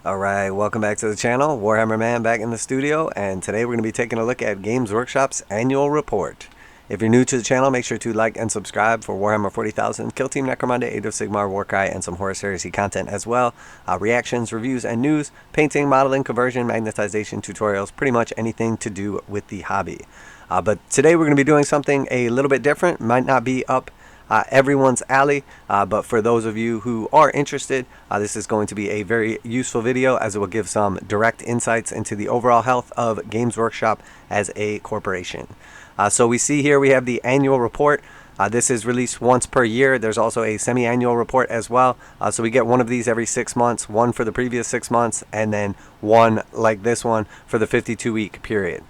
Alright, welcome back to the channel. Warhammer Man back in the studio, and today we're going to be taking a look at Games Workshop's annual report. If you're new to the channel, make sure to like and subscribe for Warhammer 40,000, Kill Team Necromunda, Age of Sigmar, warcry, and some Horus Heresy content as well. Reactions, reviews, and news, painting, modeling, conversion, magnetization, tutorials, pretty much anything to do with the hobby. But today we're going to be doing something a little bit different. Might not be up everyone's alley, but for those of you who are interested, this is going to be a very useful video, as it will give some direct insights into the overall health of Games Workshop as a corporation. So we see here we have the annual report. This is released once per year. There's also a semi-annual report as well. So we get one of these every 6 months, one for the previous 6 months, and then one like this one for the 52-week period.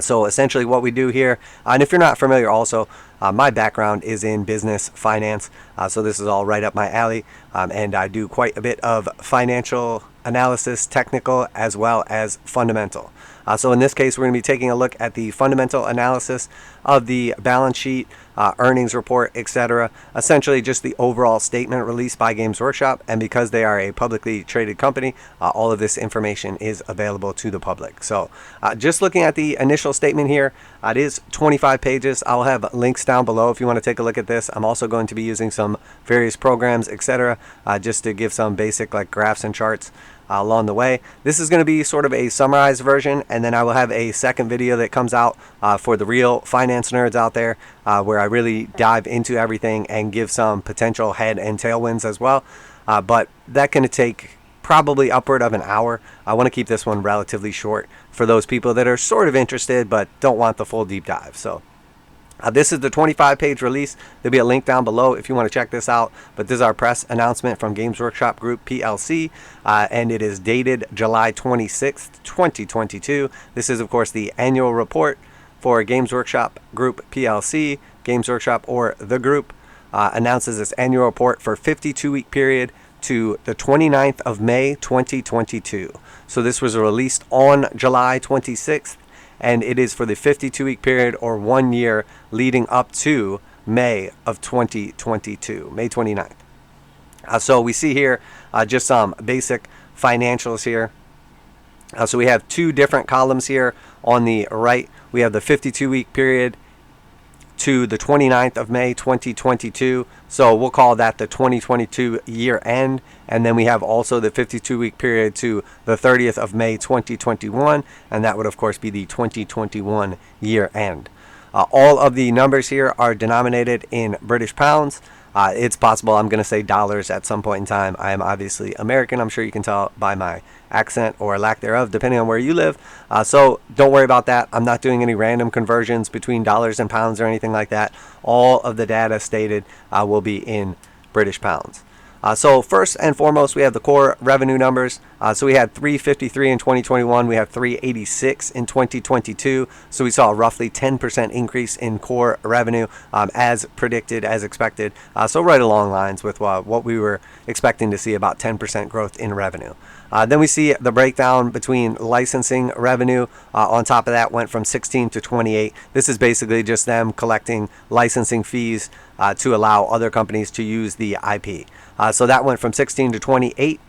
So essentially what we do here, and if you're not familiar also, my background is in business finance, so this is all right up my alley, and I do quite a bit of financial analysis, technical as well as fundamental. So in this case, we're going to be taking a look at the fundamental analysis of the balance sheet, earnings report, etc. Essentially just the overall statement released by Games Workshop, and because they are a publicly traded company, all of this information is available to the public. So just looking at the initial statement here, it is 25 pages. I'll have links down below if you want to take a look at this. I'm also going to be using some various programs, etc., just to give some basic like graphs and charts along the way. This is going to be sort of a summarized version, and then I will have a second video that comes out for the real finance nerds out there, where I really dive into everything and give some potential head and tailwinds as well. But that can take probably upward of an hour. I want to keep this one relatively short for those people that are sort of interested but don't want the full deep dive. So this is the 25-page release. There'll be a link down below if you want to check this out. But this is our press announcement from Games Workshop Group PLC, and it is dated July 26th, 2022. This is, of course, the annual report for Games Workshop Group PLC. Games Workshop, or the group, announces its annual report for 52-week period to the 29th of May, 2022. So this was released on July 26th. And it is for the 52-week period, or 1 year, leading up to May of 2022, May 29th. So we see here just some basic financials here. So we have two different columns here. On the right, we have the 52-week period to the 29th of May 2022. So we'll call that the 2022 year end. And then we have also the 52-week period to the 30th of May 2021. And that would, of course, be the 2021 year end. All of the numbers here are denominated in British pounds. It's possible I'm going to say dollars at some point in time. I am obviously American. I'm sure you can tell by my accent or lack thereof, depending on where you live. So don't worry about that. I'm not doing any random conversions between dollars and pounds or anything like that. All of the data stated will be in British pounds. So first and foremost, we have the core revenue numbers. So we had 353 in 2021. We have 386 in 2022. So we saw a roughly 10% increase in core revenue, as predicted, as expected. So right along lines with what we were expecting to see, about 10% growth in revenue. Then we see the breakdown between licensing revenue. On top of that, went from 16 to 28. This is basically just them collecting licensing fees to allow other companies to use the IP. So that went from 16 to 28.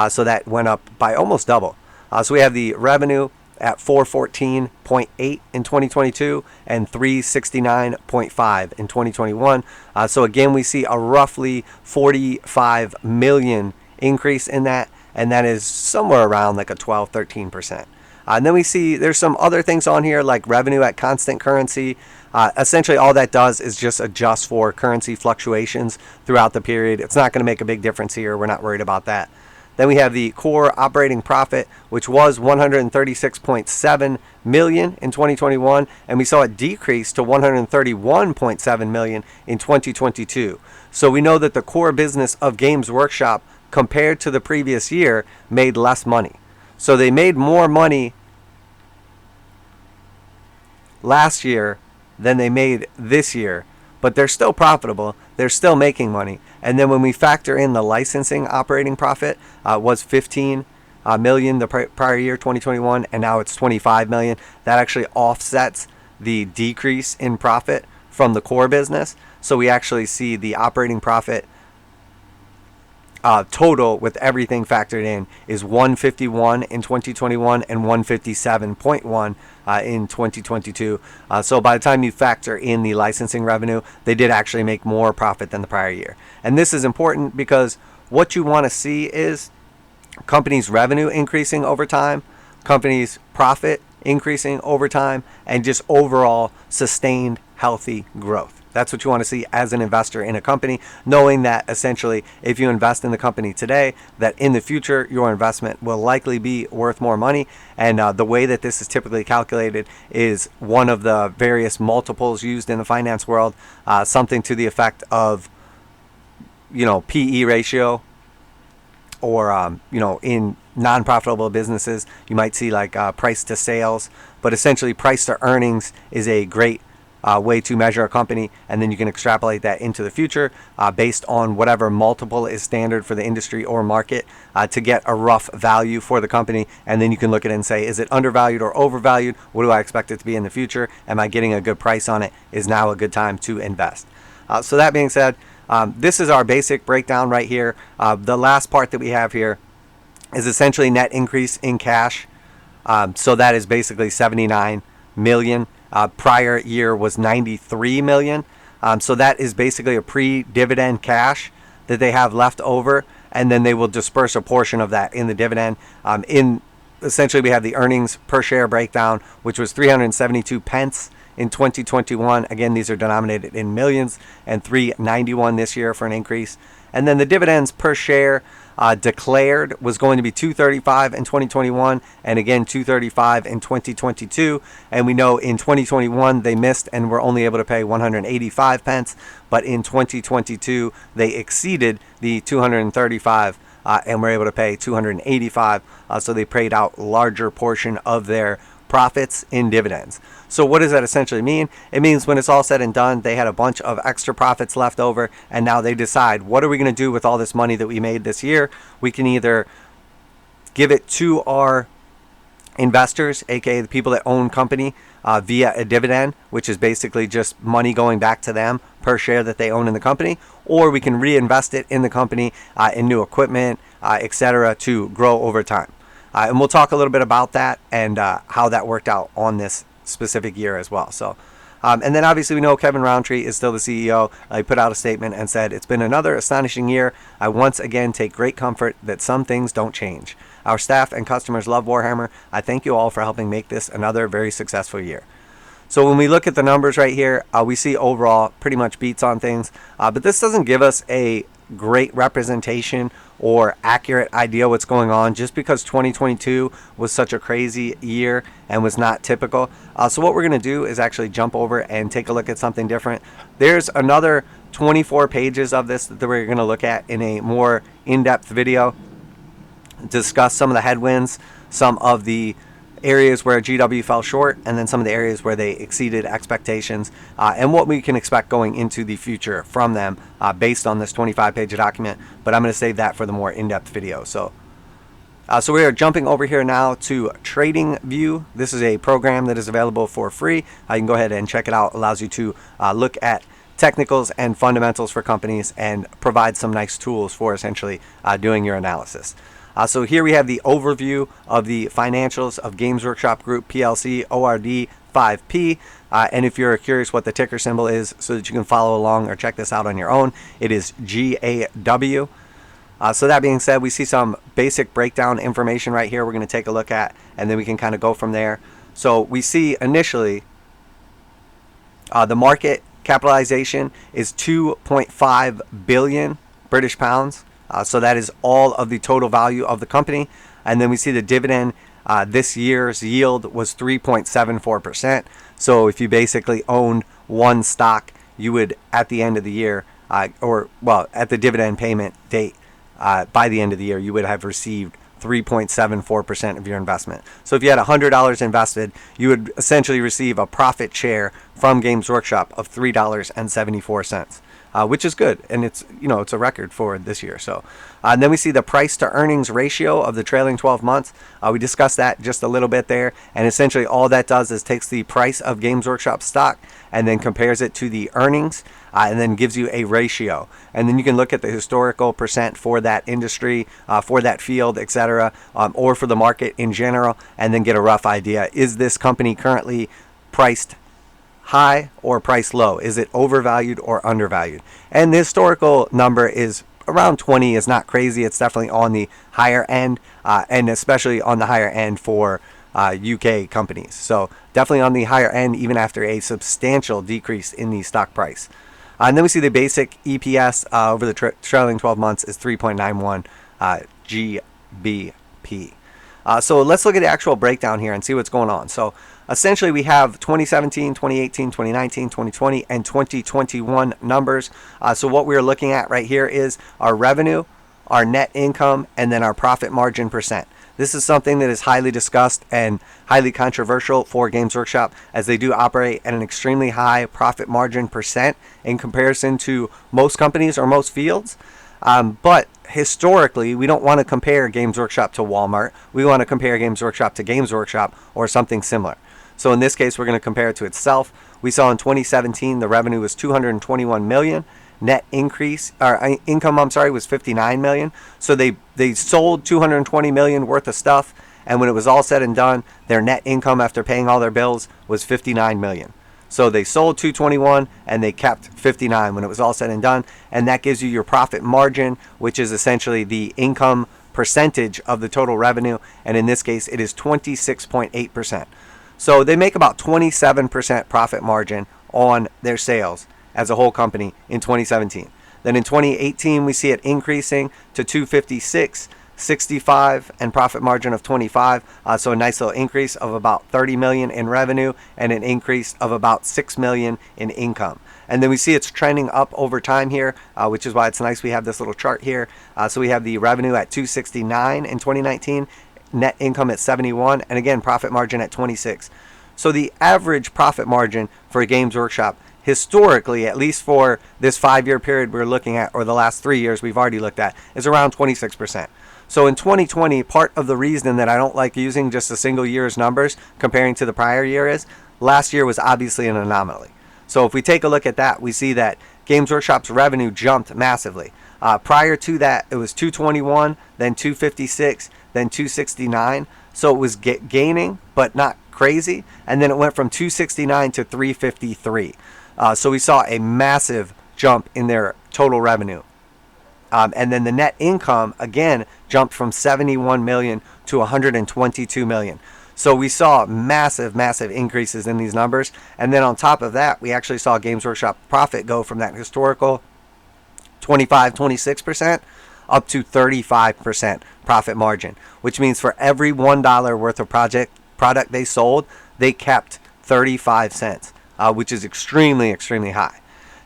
So that went up by almost double. So we have the revenue at 414.8 in 2022 and 369.5 in 2021. So again, we see a roughly 45 million increase in that. And that is somewhere around like a 12-13%. And then we see there's some other things on here, like revenue at constant currency. Essentially all that does is just adjust for currency fluctuations throughout the period. It's not going to make a big difference here. We're not worried about that. Then we have the core operating profit, which was 136.7 million in 2021, and we saw it decrease to 131.7 million in 2022. So we know that the core business of Games Workshop, compared to the previous year, made less money. So they made more money last year than they made this year, but they're still profitable. They're still making money. And then when we factor in the licensing operating profit, was 15 million the prior year, 2021, and now it's 25 million. That actually offsets the decrease in profit from the core business. So we actually see the operating profit total with everything factored in is 151 in 2021 and 157.1 in 2022. So by the time you factor in the licensing revenue, they did actually make more profit than the prior year. And this is important because what you want to see is companies' revenue increasing over time, companies' profit increasing over time, and just overall sustained healthy growth. That's what you want to see as an investor in a company, knowing that essentially if you invest in the company today, that in the future your investment will likely be worth more money. And the way that this is typically calculated is one of the various multiples used in the finance world, something to the effect of, PE ratio, or, in non-profitable businesses, you might see like price to sales, but essentially price to earnings is a great way to measure a company, and then you can extrapolate that into the future based on whatever multiple is standard for the industry or market to get a rough value for the company. And then you can look at it and say, is it undervalued or overvalued? What do I expect it to be in the future? Am I getting a good price on it? Is now a good time to invest? So that being said, this is our basic breakdown right here. The last part that we have here is essentially net increase in cash. So that is basically 79 million. Prior year was 93 million. So that is basically a pre-dividend cash that they have left over, and then they will disperse a portion of that in the dividend. Essentially we have the earnings per share breakdown, which was 372 pence in 2021. Again, these are denominated in millions, and 391 this year for an increase. And then the dividends per share declared was going to be 235 in 2021, and again 235 in 2022. And we know in 2021 they missed and were only able to pay 185 pence, but in 2022 they exceeded the 235 and were able to pay 285. So they paid out larger portion of their profits in dividends. So what does that essentially mean? It means when it's all said and done, they had a bunch of extra profits left over, and now they decide, what are we going to do with all this money that we made this year? We can either give it to our investors, aka the people that own company, via a dividend, which is basically just money going back to them per share that they own in the company, or we can reinvest it in the company in new equipment, etc., to grow over time. And we'll talk a little bit about that and how that worked out on this specific year as well. So, and then obviously we know Kevin Roundtree is still the CEO. He put out a statement and said, "It's been another astonishing year. I once again take great comfort that some things don't change. Our staff and customers love Warhammer. I thank you all for helping make this another very successful year." So when we look at the numbers right here, we see overall pretty much beats on things, but this doesn't give us a great representation or accurate idea what's going on, just because 2022 was such a crazy year and was not typical. So what we're going to do is actually jump over and take a look at something different. There's another 24 pages of this that we're going to look at in a more in-depth video, discuss some of the headwinds, some of the areas where GW fell short, and then some of the areas where they exceeded expectations, and what we can expect going into the future from them based on this 25-page document. But I'm going to save that for the more in-depth video. So we are jumping over here now to Trading View. This is a program that is available for free. You can go ahead and check it out. It allows you to look at technicals and fundamentals for companies and provide some nice tools for essentially doing your analysis. So here we have the overview of the financials of Games Workshop Group PLC ORD 5P. And if you're curious what the ticker symbol is so that you can follow along or check this out on your own, it is GAW. So that being said, we see some basic breakdown information right here we're going to take a look at, and then we can kind of go from there. So we see initially the market capitalization is 2.5 billion British pounds. So that is all of the total value of the company. And then we see the dividend, this year's yield was 3.74%. So if you basically owned one stock, you would, at the end of the year, at the dividend payment date, by the end of the year, you would have received 3.74% of your investment. So if you had $100 invested, you would essentially receive a profit share from Games Workshop of $3.74. which is good, and it's it's a record for this year. So and then we see the price to earnings ratio of the trailing 12 months. We discussed that just a little bit there, and essentially all that does is takes the price of Games Workshop stock and then compares it to the earnings, and then gives you a ratio. And then you can look at the historical percent for that industry, for that field, etc., or for the market in general, and then get a rough idea. Is this company currently priced high or priced low? Is it overvalued or undervalued? And the historical number is around 20. Is not crazy. It's definitely on the higher end, and especially on the higher end for UK companies. So definitely on the higher end, even after a substantial decrease in the stock price. And then we see the basic EPS over the trailing 12 months is 3.91 GBP. So let's look at the actual breakdown here and see what's going on. So essentially we have 2017, 2018, 2019, 2020, and 2021 numbers. So what we're looking at right here is our revenue, our net income, and then our profit margin percent. This is something that is highly discussed and highly controversial for Games Workshop, as they do operate at an extremely high profit margin percent in comparison to most companies or most fields. But historically, we don't want to compare Games Workshop to Walmart. We want to compare Games Workshop to Games Workshop or something similar. So in this case, we're going to compare it to itself. We saw in 2017 the revenue was 221 million. Net income was 59 million. So they sold 220 million worth of stuff, and when it was all said and done, their net income after paying all their bills was 59 million. So they sold 221 and they kept 59 when it was all said and done, and that gives you your profit margin, which is essentially the income percentage of the total revenue, and in this case it is 26.8%. So they make about 27% profit margin on their sales as a whole company in 2017. Then in 2018 we see it increasing to 256, 65, and profit margin of 25. So a nice little increase of about 30 million in revenue and an increase of about 6 million in income. And then we see it's trending up over time here, which is why it's nice we have this little chart here. So we have the revenue at 269 in 2019, net income at 71, and again profit margin at 26. So the average profit margin for a Games Workshop historically, at least for this 5-year period we're looking at, or the last 3 years we've already looked at, is around 26%. So in 2020, part of the reason that I don't like using just a single year's numbers comparing to the prior year is last year was obviously an anomaly. So if we take a look at that, we see that Games Workshop's revenue jumped massively. Prior to that, it was 221, then 256, then 269. So it was gaining, but not crazy. And then it went from 269 to 353. So we saw a massive jump in their total revenue. And then the net income, again, jumped from 71 million to 122 million. So we saw massive, massive increases in these numbers. And then on top of that, we actually saw Games Workshop profit go from that historical 26% up to 35% profit margin, which means for every $1 worth of product they sold, they kept 35 cents, which is extremely, extremely high.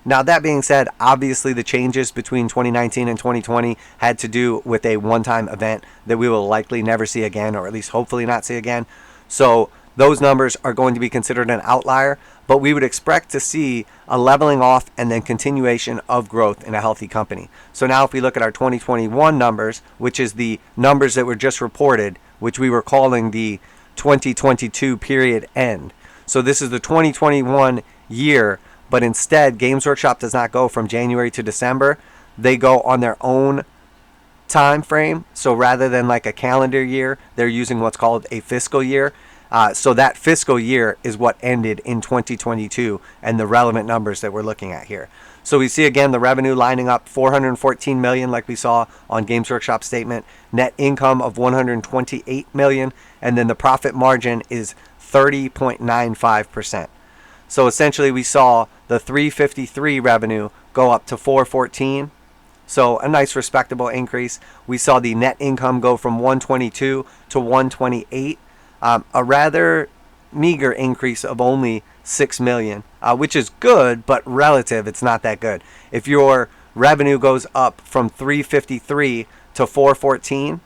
Now, that being said, obviously the changes between 2019 and 2020 had to do with a one-time event that we will likely never see again, or at least hopefully not see again. So those numbers are going to be considered an outlier, but we would expect to see a leveling off and then continuation of growth in a healthy company. So now if we look at our 2021 numbers, which is the numbers that were just reported, which we were calling the 2022 period end. So this is the 2021 year, but instead Games Workshop does not go from January to December. They go on their own time frame. So rather than like a calendar year, they're using what's called a fiscal year. So that fiscal year is what ended in 2022 and the relevant numbers that we're looking at here. So we see again the revenue lining up 414 million like we saw on Games Workshop statement, net income of 128 million, and then the profit margin is 30.95%. So essentially we saw the 353 revenue go up to 414. So a nice respectable increase. We saw the net income go from 122 to 128. A rather meager increase of only 6 million, which is good, but relative, it's not that good. If your revenue goes up from 353 to 414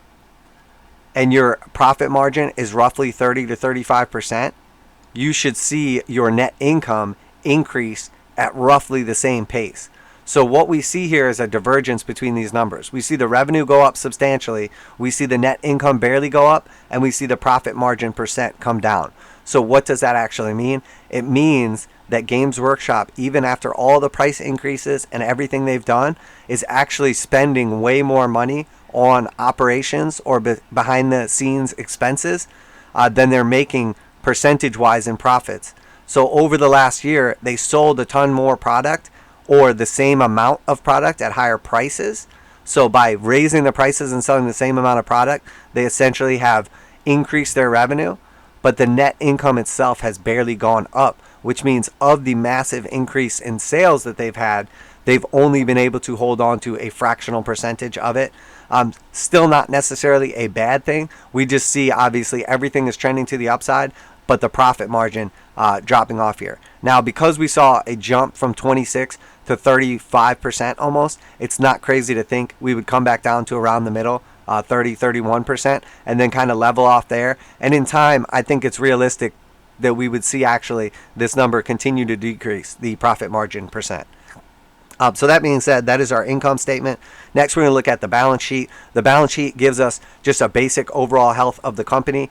and your profit margin is roughly 30 to 35%, you should see your net income increase at roughly the same pace. So what we see here is a divergence between these numbers. We see the revenue go up substantially, we see the net income barely go up, and we see the profit margin percent come down. So what does that actually mean? It means that Games Workshop, even after all the price increases and everything they've done, is actually spending way more money on operations or behind the scenes expenses than they're making percentage-wise in profits. So over the last year, they sold a ton more product or the same amount of product at higher prices. So by raising the prices and selling the same amount of product, they essentially have increased their revenue, but the net income itself has barely gone up, which means of the massive increase in sales that they've had, they've only been able to hold on to a fractional percentage of it. Still not necessarily a bad thing. We just see, obviously, everything is trending to the upside, but the profit margin dropping off here. Now, because we saw a jump from 26 to 35% almost, it's not crazy to think we would come back down to around the middle, 31%, and then kind of level off there. And in time, I think it's realistic that we would see actually this number continue to decrease, the profit margin percent. So that being said, that is our income statement. Next, we're going to look at the balance sheet. The balance sheet gives us just a basic overall health of the company.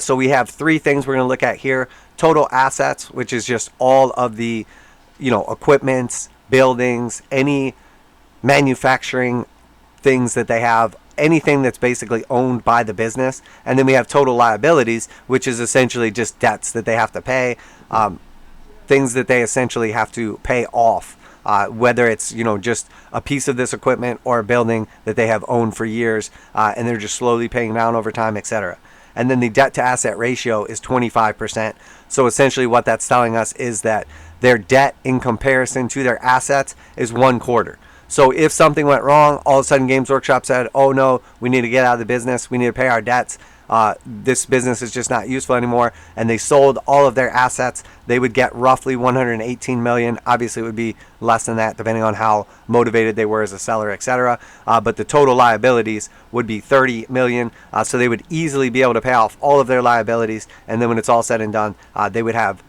So we have three things we're going to look at here. Total assets, which is just all of the, equipments, buildings, any manufacturing things that they have, anything that's basically owned by the business. And then we have total liabilities, which is essentially just debts that they have to pay, things that they essentially have to pay off. Whether it's just a piece of this equipment or a building that they have owned for years and they're just slowly paying down over time, etc. And then the debt to asset ratio is 25%. So essentially what that's telling us is that their debt in comparison to their assets is 1/4. So if something went wrong, all of a sudden Games Workshop said, oh no, we need to get out of the business, we need to pay our debts, this business is just not useful anymore, and they sold all of their assets, they would get roughly 118 million. Obviously it would be less than that depending on how motivated they were as a seller, etc. But the total liabilities would be 30 million. So they would easily be able to pay off all of their liabilities, and then when it's all said and done, they would have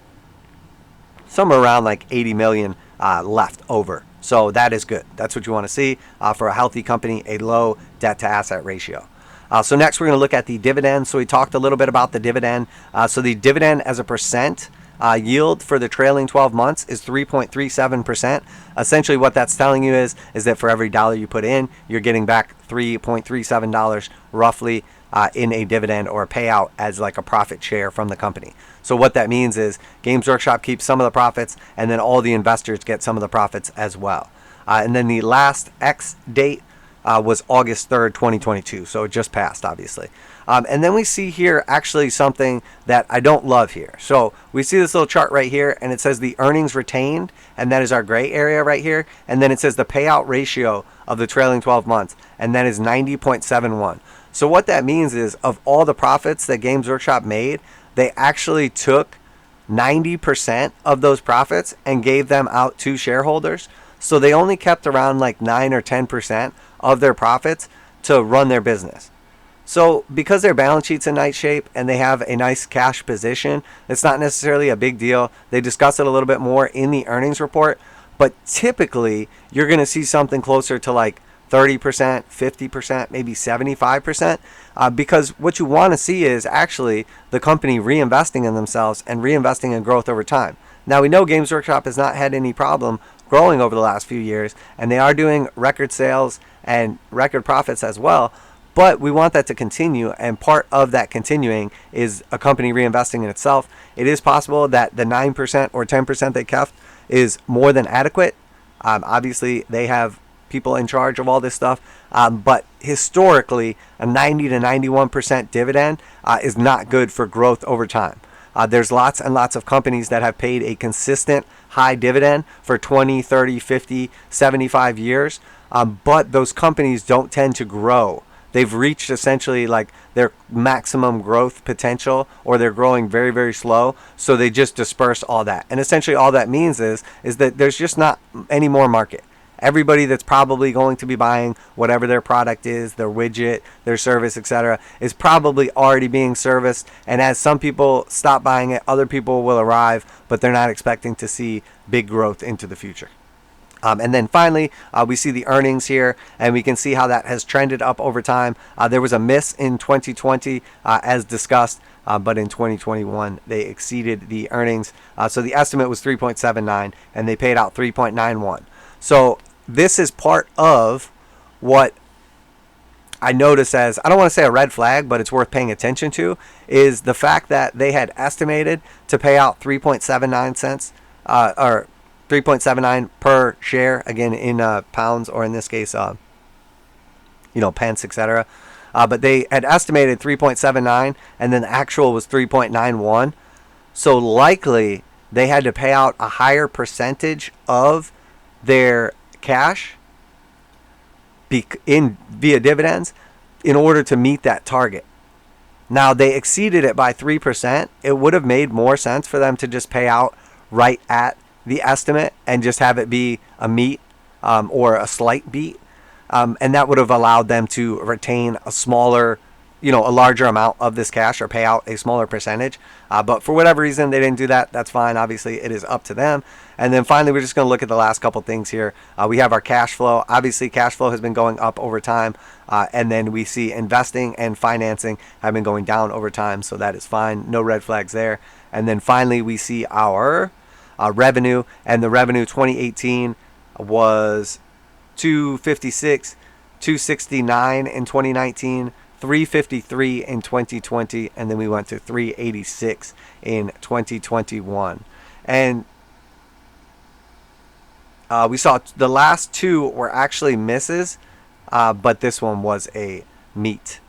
somewhere around like 80 million left over. So that is good. That's what you want to see for a healthy company, a low debt to asset ratio. So next we're going to look at the dividend. So we talked a little bit about the dividend. So the dividend as a percent yield for the trailing 12 months is 3.37%. Essentially what that's telling you is that for every dollar you put in, you're getting back $3.37 roughly in a dividend or a payout as like a profit share from the company. So what that means is Games Workshop keeps some of the profits, and then all the investors get some of the profits as well. And then the last X date was August 3rd, 2022. So it just passed, obviously. And then we see here actually something that I don't love here. So we see this little chart right here, and it says the earnings retained, and that is our gray area right here. And then it says the payout ratio of the trailing 12 months, and that is 90.71. So what that means is of all the profits that Games Workshop made, they actually took 90% of those profits and gave them out to shareholders. So they only kept around like 9 or 10% of their profits to run their business. So because their balance sheet's in nice shape and they have a nice cash position, it's not necessarily a big deal. They discuss it a little bit more in the earnings report, but typically you're going to see something closer to like 30%, 50%, maybe 75%, because what you want to see is actually the company reinvesting in themselves and reinvesting in growth over time. Now we know Games Workshop has not had any problem growing over the last few years, and they are doing record sales and record profits as well, but we want that to continue, and part of that continuing is a company reinvesting in itself. It is possible that the 9% or 10% they kept is more than adequate. Obviously they have people in charge of all this stuff, but historically a 90 to 91% dividend is not good for growth over time. There's lots and lots of companies that have paid a consistent high dividend for 20, 30, 50, 75 years, but those companies don't tend to grow. They've reached essentially like their maximum growth potential, or they're growing very, very slow, so they just disperse all that. And essentially all that means is that there's just not any more market. Everybody that's probably going to be buying whatever their product is, their widget, their service, etc., is probably already being serviced. And as some people stop buying it, other people will arrive, but they're not expecting to see big growth into the future. And then finally, we see the earnings here, and we can see how that has trended up over time. There was a miss in 2020, as discussed, but in 2021, they exceeded the earnings. So the estimate was 3.79, and they paid out 3.91. So this is part of what I notice as, I don't want to say a red flag, but it's worth paying attention to, is the fact that they had estimated to pay out 3.79 cents, or 3.79 per share, again in pounds, or in this case, pence, etc. But they had estimated 3.79, and then the actual was 3.91. So likely they had to pay out a higher percentage of their cash via dividends in order to meet that target. Now they exceeded it by 3%. It would have made more sense for them to just pay out right at the estimate and just have it be a meet or a slight beat, and that would have allowed them to retain a smaller, a larger amount of this cash, or pay out a smaller percentage. But for whatever reason they didn't do that. That's fine. Obviously it is up to them. And then finally, we're just going to look at the last couple things here. We have our cash flow. Obviously cash flow has been going up over time, and then we see investing and financing have been going down over time, so that is fine. No red flags there. And then finally we see our revenue, and the revenue 2018 was 256, 269 in 2019, 353 in 2020, and then we went to 386 in 2021. And we saw the last two were actually misses, but this one was a meet.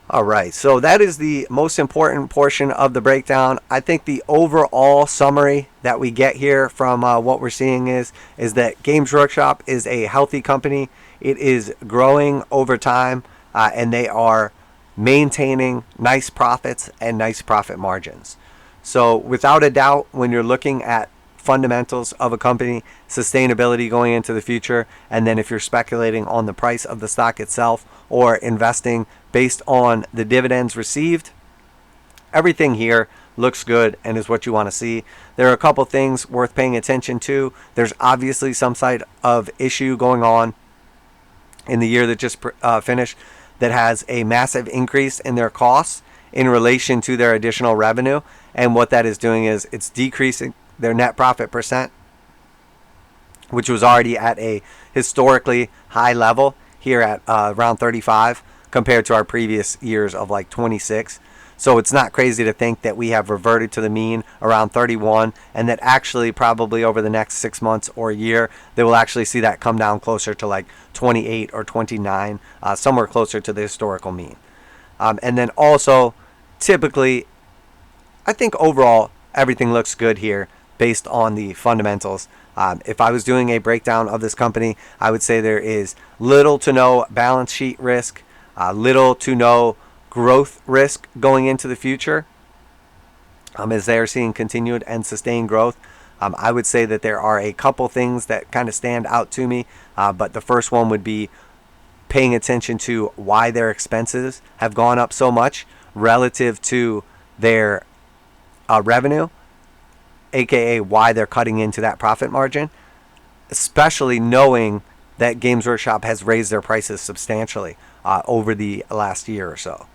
All right, so that is the most important portion of the breakdown. I think the overall summary that we get here from what we're seeing is that Games Workshop is a healthy company. It is growing over time, and they are maintaining nice profits and nice profit margins. So without a doubt, when you're looking at fundamentals of a company, sustainability going into the future, and then if you're speculating on the price of the stock itself or investing based on the dividends received, everything here looks good and is what you want to see. There are a couple things worth paying attention to. There's obviously some side of issue going on in the year that just finished that has a massive increase in their costs in relation to their additional revenue, and what that is doing is it's decreasing their net profit percent, which was already at a historically high level here at around 35 compared to our previous years of like 26. So it's not crazy to think that we have reverted to the mean around 31, and that actually probably over the next 6 months or a year, they will actually see that come down closer to like 28 or 29, somewhere closer to the historical mean. And then also, typically, I think overall everything looks good here based on the fundamentals. If I was doing a breakdown of this company, I would say there is little to no balance sheet risk, little to no growth risk going into the future, as they are seeing continued and sustained growth. I would say that there are a couple things that kind of stand out to me, but the first one would be paying attention to why their expenses have gone up so much relative to their revenue, aka why they're cutting into that profit margin, especially knowing that Games Workshop has raised their prices substantially over the last year or so.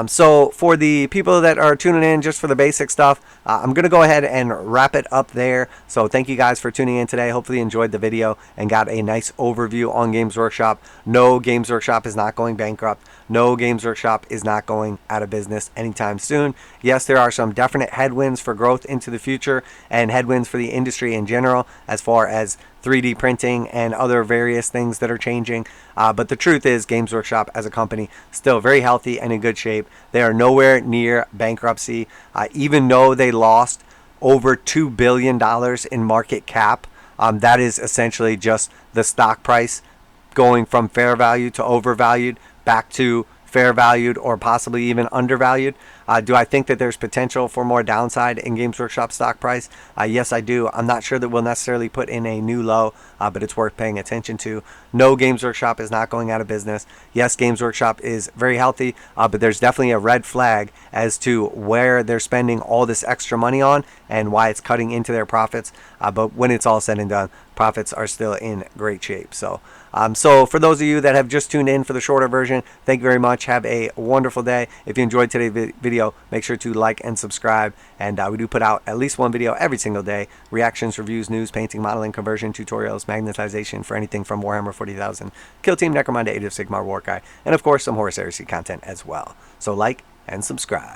So for the people that are tuning in just for the basic stuff, I'm going to go ahead and wrap it up there. So thank you guys for tuning in today. Hopefully you enjoyed the video and got a nice overview on Games Workshop. No, Games Workshop is not going bankrupt. No, Games Workshop is not going out of business anytime soon. Yes, there are some definite headwinds for growth into the future and headwinds for the industry in general as far as 3D printing and other various things that are changing. But the truth is Games Workshop as a company still very healthy and in good shape. They are nowhere near bankruptcy, even though they lost over $2 billion in market cap. That is essentially just the stock price going from fair value to overvalued back to fair valued or possibly even undervalued. Do I think that there's potential for more downside in Games Workshop stock price? Yes, I do. I'm not sure that we'll necessarily put in a new low, but it's worth paying attention to. No, Games Workshop is not going out of business. Yes, Games Workshop is very healthy, but there's definitely a red flag as to where they're spending all this extra money on and why it's cutting into their profits. But when it's all said and done, profits are still in great shape. So for those of you that have just tuned in for the shorter version, thank you very much. Have a wonderful day. If you enjoyed today's video, make sure to like and subscribe. And we do put out at least one video every single day. Reactions, reviews, news, painting, modeling, conversion, tutorials, magnetization for anything from Warhammer 40,000, Kill Team, Necromunda, Age of Sigmar, Warcry, and of course some Horus Heresy content as well. So like and subscribe.